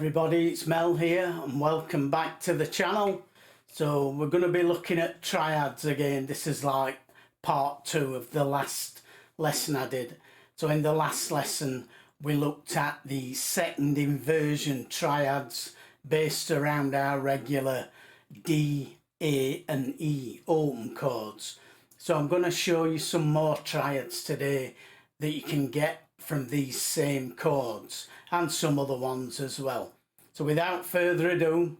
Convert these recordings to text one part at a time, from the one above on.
everybody, it's Mel here and welcome back to the channel. So we're going to be looking at triads again. This is like part 2 of the last lesson I did. So in the last lesson we looked at the second inversion triads based around our regular D, A and E open chords. So I'm going to show you some more triads today that you can get from these same chords and some other ones as well. So without further ado,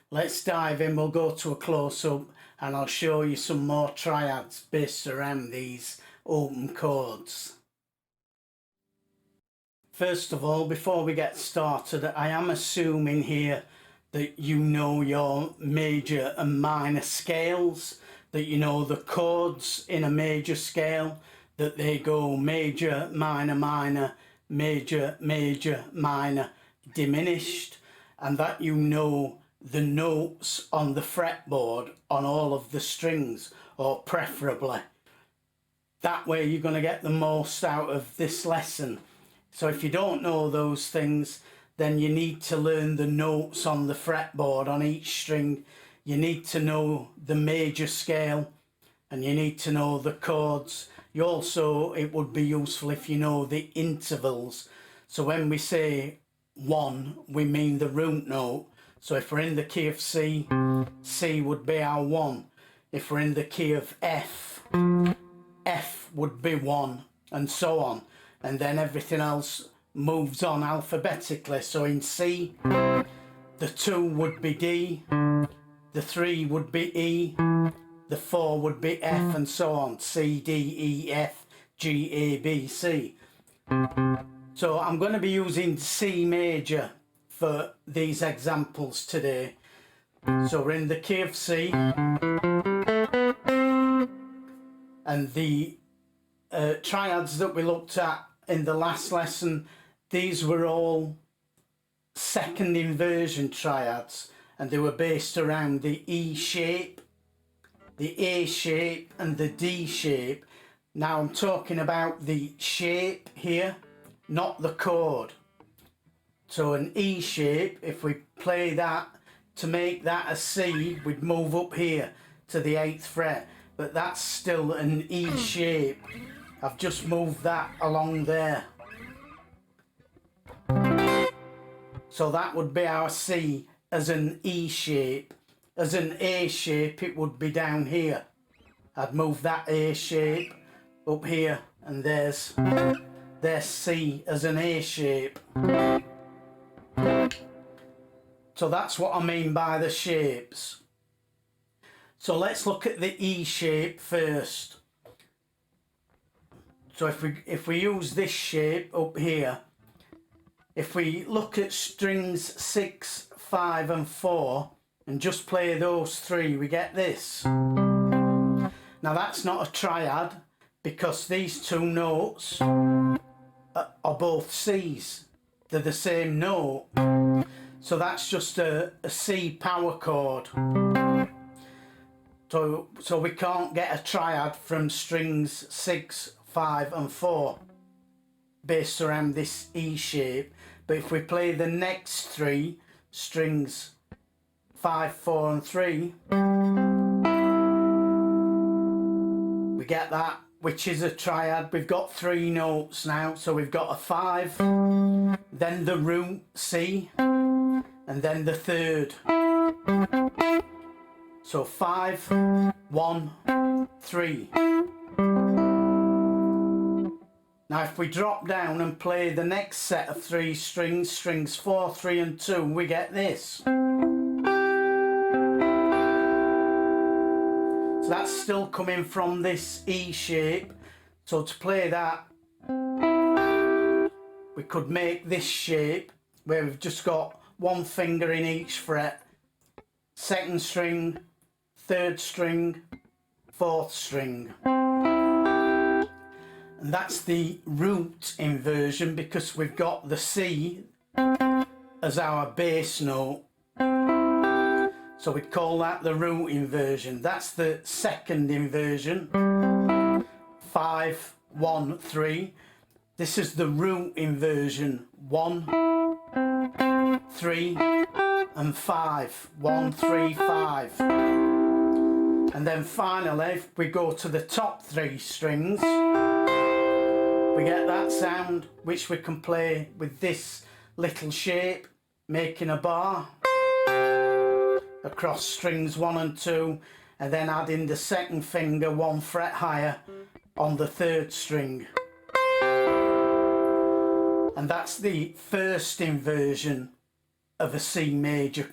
let's dive in. We'll go to a close-up and I'll show you some more triads based around these open chords. First of all, before we get started, I am assuming here that you know your major and minor scales, that you know the chords in a major scale, that they go major, minor, minor, major, major, minor, diminished, and that you know the notes on the fretboard on all of the strings, or preferably. That way you're going to get the most out of this lesson. So if you don't know those things, then you need to learn the notes on the fretboard on each string. You need to know the major scale and you need to know the chords. You also, it would be useful if you know the intervals. So when we say 1, we mean the root note. So if we're in the key of C, C would be our 1. If we're in the key of F, F would be 1, and so on. And then everything else moves on alphabetically. So in C, the 2 would be D, the 3 would be E, the 4 would be F, and so on. C, D, E, F, G, A, B, C. So I'm going to be using C major for these examples today. So we're in the key of C. And the triads that we looked at in the last lesson, these were all second inversion triads. And they were based around the E shape, the A shape and the D shape. Now I'm talking about the shape here, not the chord. So an E shape, if we play that, to make that a C, we'd move up here to the 8th fret. But that's still an E shape. I've just moved that along there. So that would be our C as an E shape. As an A shape, it would be down here. I'd move that A shape up here, and there's C as an A shape. So that's what I mean by the shapes. So let's look at the E shape first. So if we use this shape up here, if we look at strings 6, 5 and 4, and just play those 3, we get this. Now that's not a triad because these 2 notes are both C's. They're the same note. So that's just a C power chord. So we can't get a triad from strings 6, 5 and 4 based around this E shape. But if we play the next 3 strings 5, 4 and 3, we get that, which is a triad. We've got 3 notes now, so we've got a 5, then the root C, and then the 3rd. So 5, 1, 3. Now if we drop down and play the next set of 3 strings, strings 4, 3 and 2, we get this. So that's still coming from this E shape. So to play that, we could make this shape where we've just got 1 finger in each fret. 2nd string, 3rd string, 4th string. And that's the root inversion because we've got the C as our bass note. So we'd call that the root inversion. That's the second inversion. 5, 1, 3. This is the root inversion. 1, 3 and 5. 1, 3, 5. And then finally, if we go to the top 3 strings, we get that sound which we can play with this little shape, making a bar across strings 1 and 2, and then adding the second finger 1 fret higher on the 3rd string. And that's the first inversion of a C major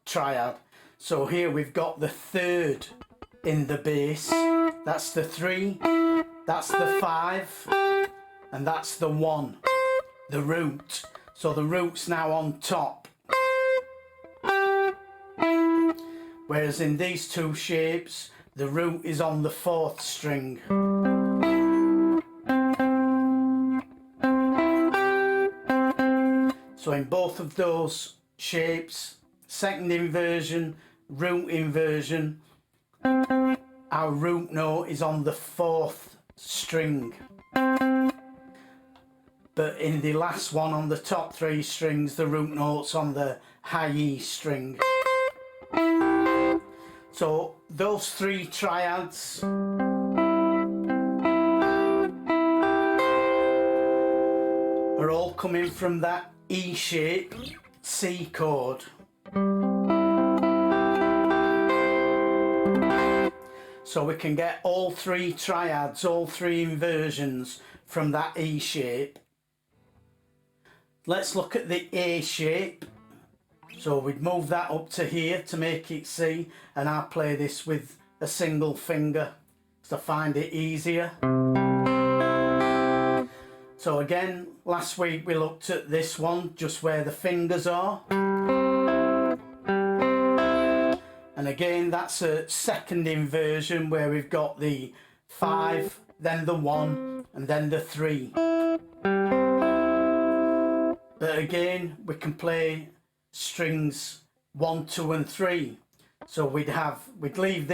triad. So here we've got the 3rd in the bass, that's the 3, that's the 5, and that's the 1, the root. So the root's now on top. Whereas in these 2 shapes, the root is on the 4th string. So in both of those shapes, second inversion, root inversion, our root note is on the 4th string. But in the last one, on the top 3 strings, the root note's on the high E string. So those 3 triads are all coming from that E shape C chord. So we can get all 3 triads, all 3 inversions from that E shape. Let's look at the A shape. So we'd move that up to here to make it C, and I'll play this with a single finger to find it easier. So again, last week we looked at this one, just where the fingers are. And again, that's a second inversion where we've got the 5, then the 1, and then the 3. But again, we can play strings 1, 2 and 3. So we'd leave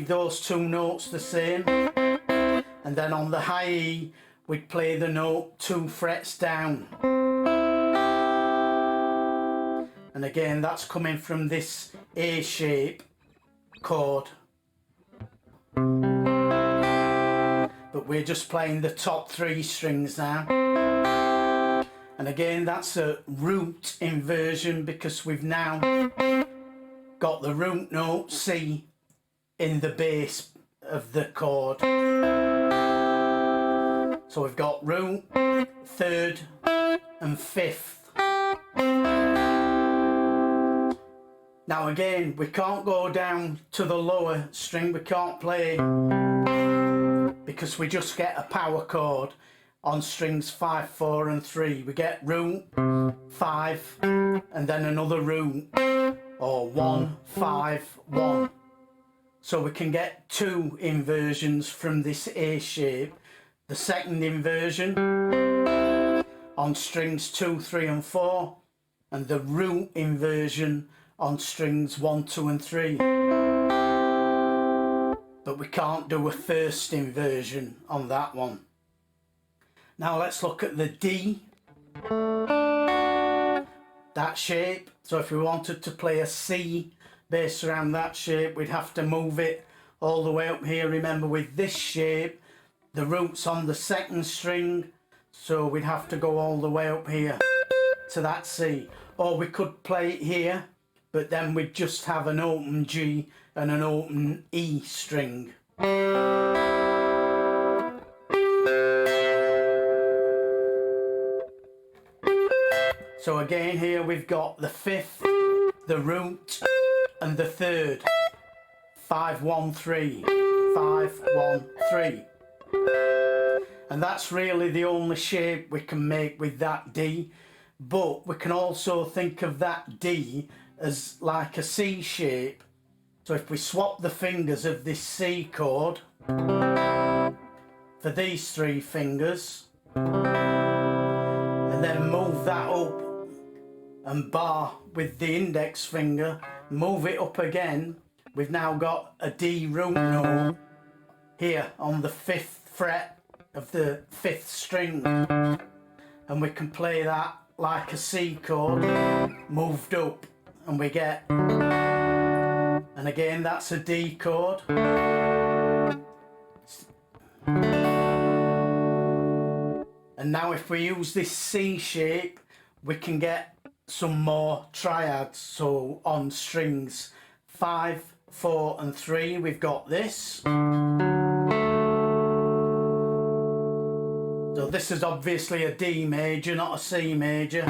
those 2 notes the same, and then on the high E we'd play the note 2 frets down. And again, that's coming from this A shape chord. But we're just playing the top 3 strings now. And again, that's a root inversion because we've now got the root note C in the bass of the chord. So we've got root, 3rd and 5th. Now again, we can't go down to the lower string, we can't play, because we just get a power chord on strings 5, 4 and 3. We get root, 5 and then another root, or 1, 5, 1. So we can get 2 inversions from this A shape. The second inversion on strings 2, 3 and 4, and the root inversion on strings 1, 2 and 3. But we can't do a first inversion on that one. Now let's look at the D, that shape. So if we wanted to play a C based around that shape, we'd have to move it all the way up here. Remember, with this shape, the root's on the 2nd string, so we'd have to go all the way up here to that C. Or we could play it here, but then we'd just have an open G and an open E string. So again, here we've got the 5th, the root and the 3rd. 5, 1, 3, 5, 1, 3. And that's really the only shape we can make with that D. But we can also think of that D as like a C shape. So if we swap the fingers of this C chord for these 3 fingers, and then move that up and bar with the index finger, move it up again, we've now got a D root note here on the 5th fret of the 5th string, and we can play that like a C chord moved up, and we get, and again that's a D chord. And now if we use this C shape, we can get some more triads. So on strings 5, 4 and 3 we've got this. So this is obviously a D major, not a C major.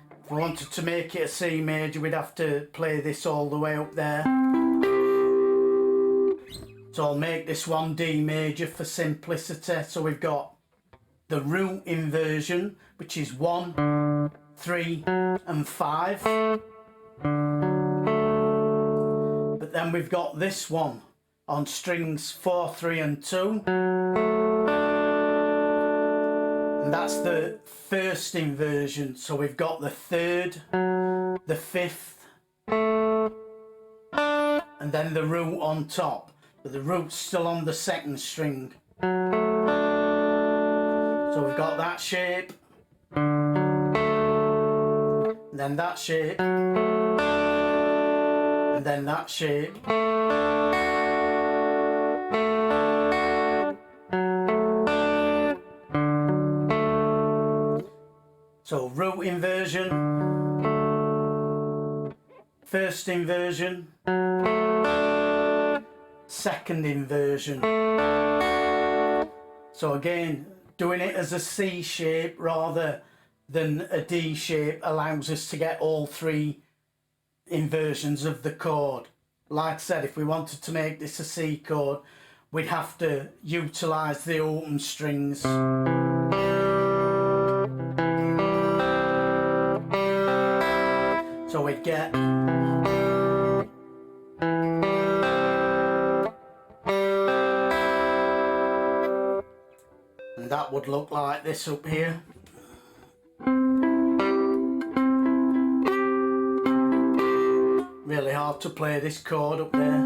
If we wanted to make it a C major, we'd have to play this all the way up there. So I'll make this one D major for simplicity. So we've got the root inversion, which is 1, 3 and 5. But then we've got this one on strings 4, 3 and 2. And that's the first inversion. So we've got the third, the fifth, and then the root on top. But the root's still on the second string. So we've got that shape, and then that shape, and then that shape. So root inversion, first inversion, second inversion. So again, doing it as a C shape rather than a D shape allows us to get all 3 inversions of the chord. Like I said, if we wanted to make this a C chord, we'd have to utilise the open strings. So we'd get, and that would look like this up here. Really hard to play this chord up there.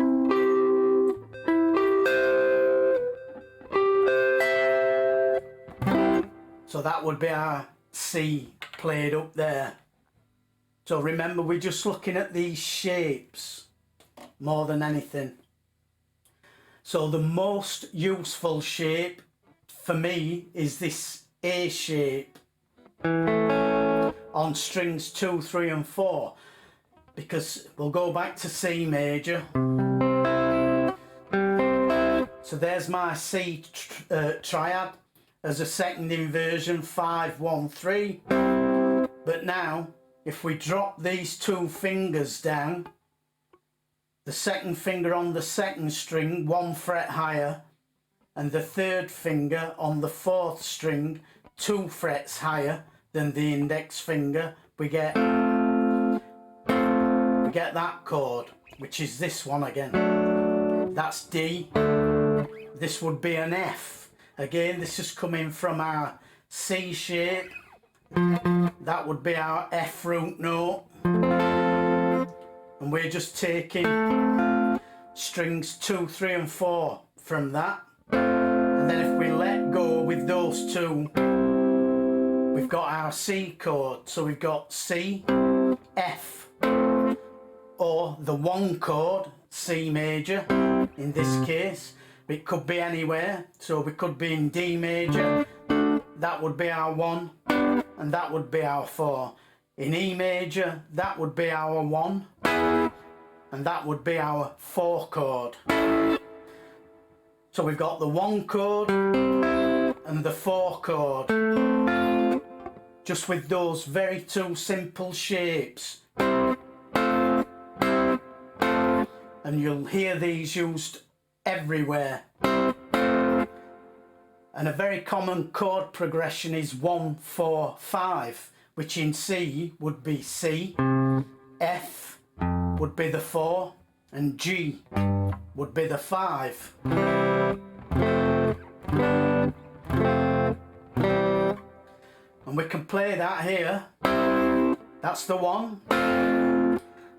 So that would be our C played up there. So remember, we're just looking at these shapes more than anything. So the most useful shape for me is this A shape on strings 2, 3 and 4, because we'll go back to C major. So there's my C triad as a second inversion, 5, 1, 3. But now if we drop these 2 fingers down, the second finger on the second string 1 fret higher, and the third finger on the 4th string 2 frets higher than the index finger, we get that chord, which is this one again. That's D. This would be an F. Again, this is coming from our C shape. That would be our F root note. And we're just taking strings 2, 3 and 4 from that. And then if we let go with those 2, we've got our C chord. So we've got C, F, or the 1 chord, C major in this case. It could be anywhere, so we could be in D major, that would be our 1, and that would be our 4. In E major, that would be our 1, and that would be our 4 chord. So we've got the 1 chord and the 4 chord, just with those very 2 simple shapes. And you'll hear these used everywhere. And a very common chord progression is 1, 4, 5, which in C would be C, F would be the 4, and G would be the 5. And we can play that here. That's the 1,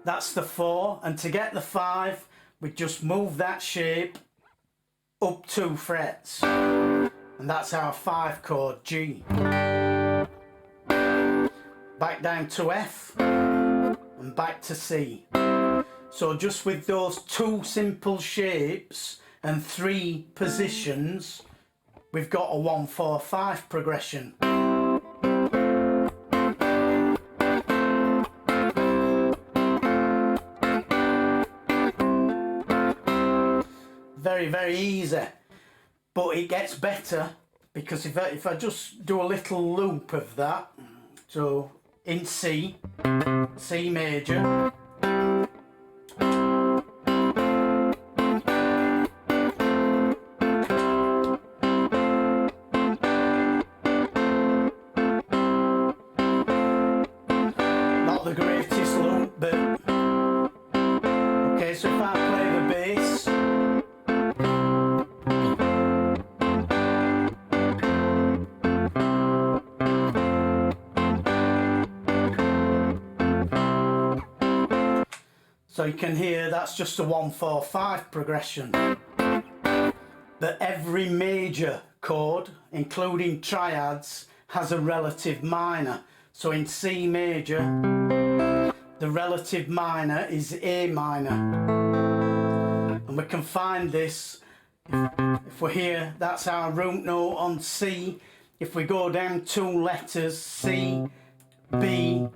that's the 4, and to get the 5, we just move that shape up 2 frets, and that's our 5 chord, G. back down to F and back to C. So just with those two simple shapes and three positions, we've got a 1-4-5 progression. Very, very easy, but it gets better because if I just do a little loop of that, so in C, C major, not the greatest loop, but okay, so if I play the bass, so you can hear that's just a 1-4-5 progression. But every major chord, including triads, has a relative minor. So in C major, the relative minor is A minor. And we can find this, if we're here, that's our root note on C. If we go down 2 letters, C, B,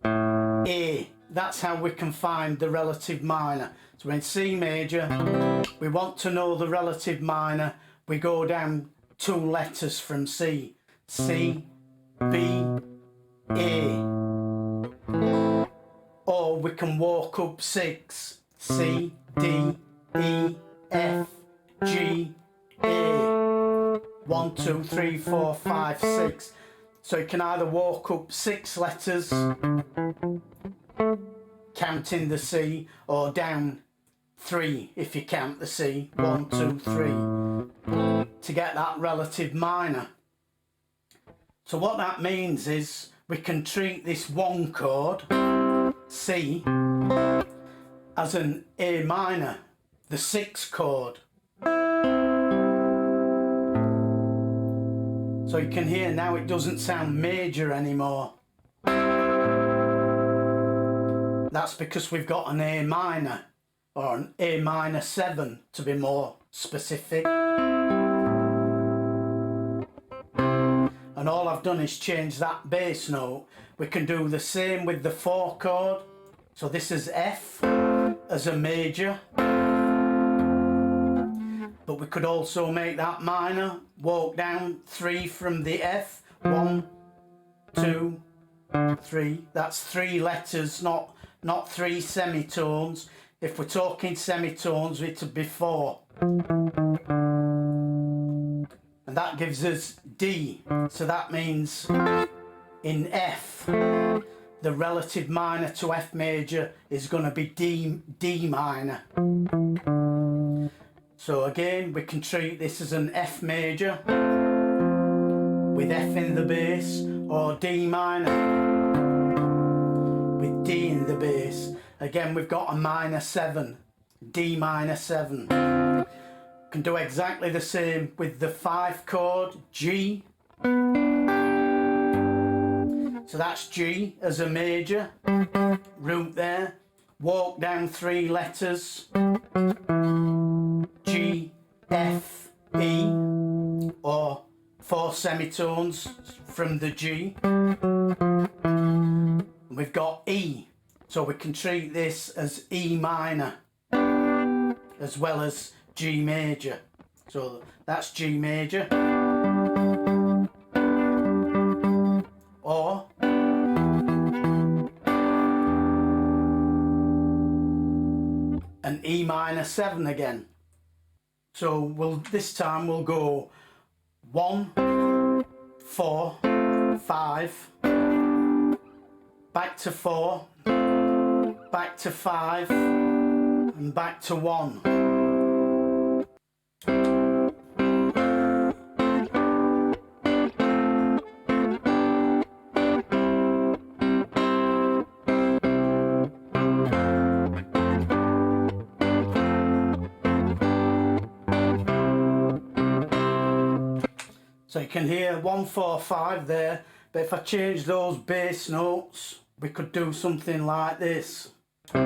A. That's how we can find the relative minor. So in C major, we want to know the relative minor, we go down 2 letters from C. C, B, A. Or we can walk up 6. C, D, E, F, G, A. 1, 2, 3, 4, 5, 6. So you can either walk up 6 letters, counting the C, or down 3 if you count the C. 1, 2, 3 to get that relative minor. So what that means is we can treat this one chord, C, as an A minor, the 6th chord. So you can hear now it doesn't sound major anymore. That's because we've got an A minor, or an A minor 7 to be more specific. And all I've done is change that bass note. We can do the same with the 4 chord. So this is F as a major. But we could also make that minor, walk down 3 from the F. 1, 2, 3. That's 3 letters, not 3 semitones. If we're talking semitones, it would be 4. And that gives us D. So that means in F, the relative minor to F major is going to be D minor. So again, we can treat this as an F major with F in the bass, or D minor with D in the bass. Again, we've got a minor 7, D minor 7. Can do exactly the same with the 5 chord, G. So that's G as a major, root there, walk down 3 letters, G, F, E, or 4 semitones from the G. And we've got E, so we can treat this as E minor as well as G major. So that's G major, or an E minor 7 again. So this time we'll go 1, 4, 5, back to 4, back to 5, and back to 1. So you can hear 1, 4, 5 there, But if I change those bass notes, we could do something like this. You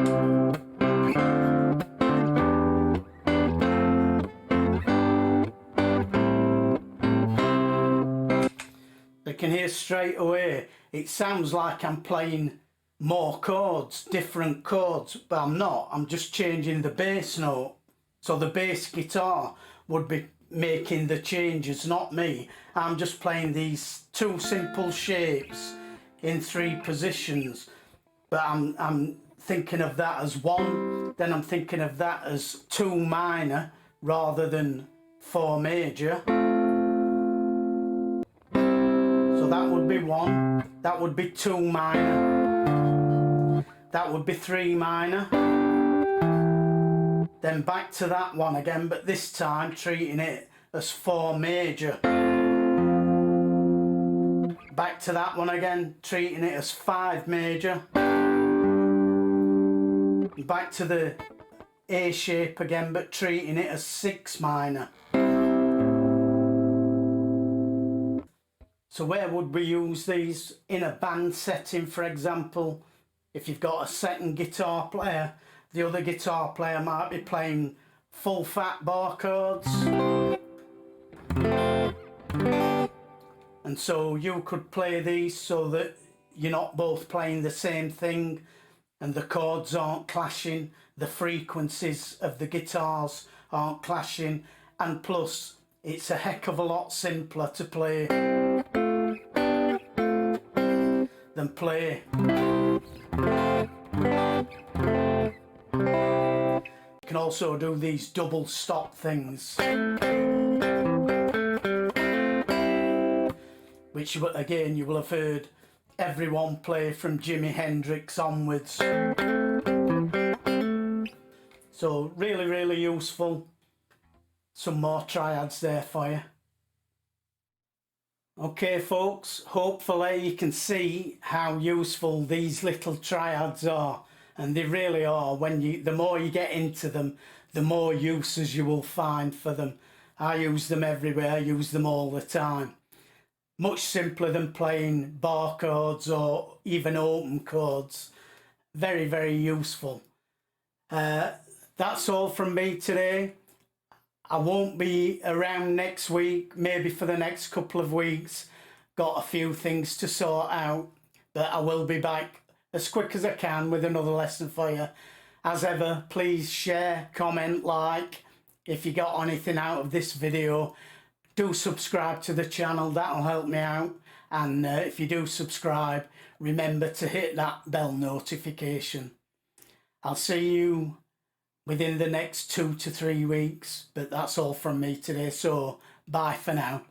can hear straight away, it sounds like I'm playing more chords, different chords, but I'm not. I'm just changing the bass note. So the bass guitar would be making the changes, not me. I'm just playing these two simple shapes in 3 positions, but I'm thinking of that as 1, then I'm thinking of that as 2 minor rather than 4 major. So that would be 1, that would be 2 minor, that would be 3 minor, then back to that one again, but this time treating it as 4 major. Back to that one again, treating it as 5 major. Back to the A shape again, but treating it as 6 minor. So where would we use these? In a band setting, for example. If you've got a second guitar player, the other guitar player might be playing full fat bar chords. And so you could play these so that you're not both playing the same thing and the chords aren't clashing, the frequencies of the guitars aren't clashing, and plus it's a heck of a lot simpler to play than play. You can also do these double stop things, which again you will have heard everyone play from Jimi Hendrix onwards. So really useful. Some more triads there for you. Okay folks, hopefully you can see how useful these little triads are, and they really are. The more you get into them, the more uses you will find for them. I use them everywhere, I use them all the time. Much simpler than playing bar chords or even open chords. Very useful. That's all from me today. I won't be around next week, maybe for the next couple of weeks. Got a few things to sort out, but I will be back as quick as I can with another lesson for you. As ever, please share, comment, like. If you got anything out of this video, do subscribe to the channel, that'll help me out. And if you do subscribe, remember to hit that bell notification. I'll see you within the next 2 to 3 weeks, but that's all from me today, so bye for now.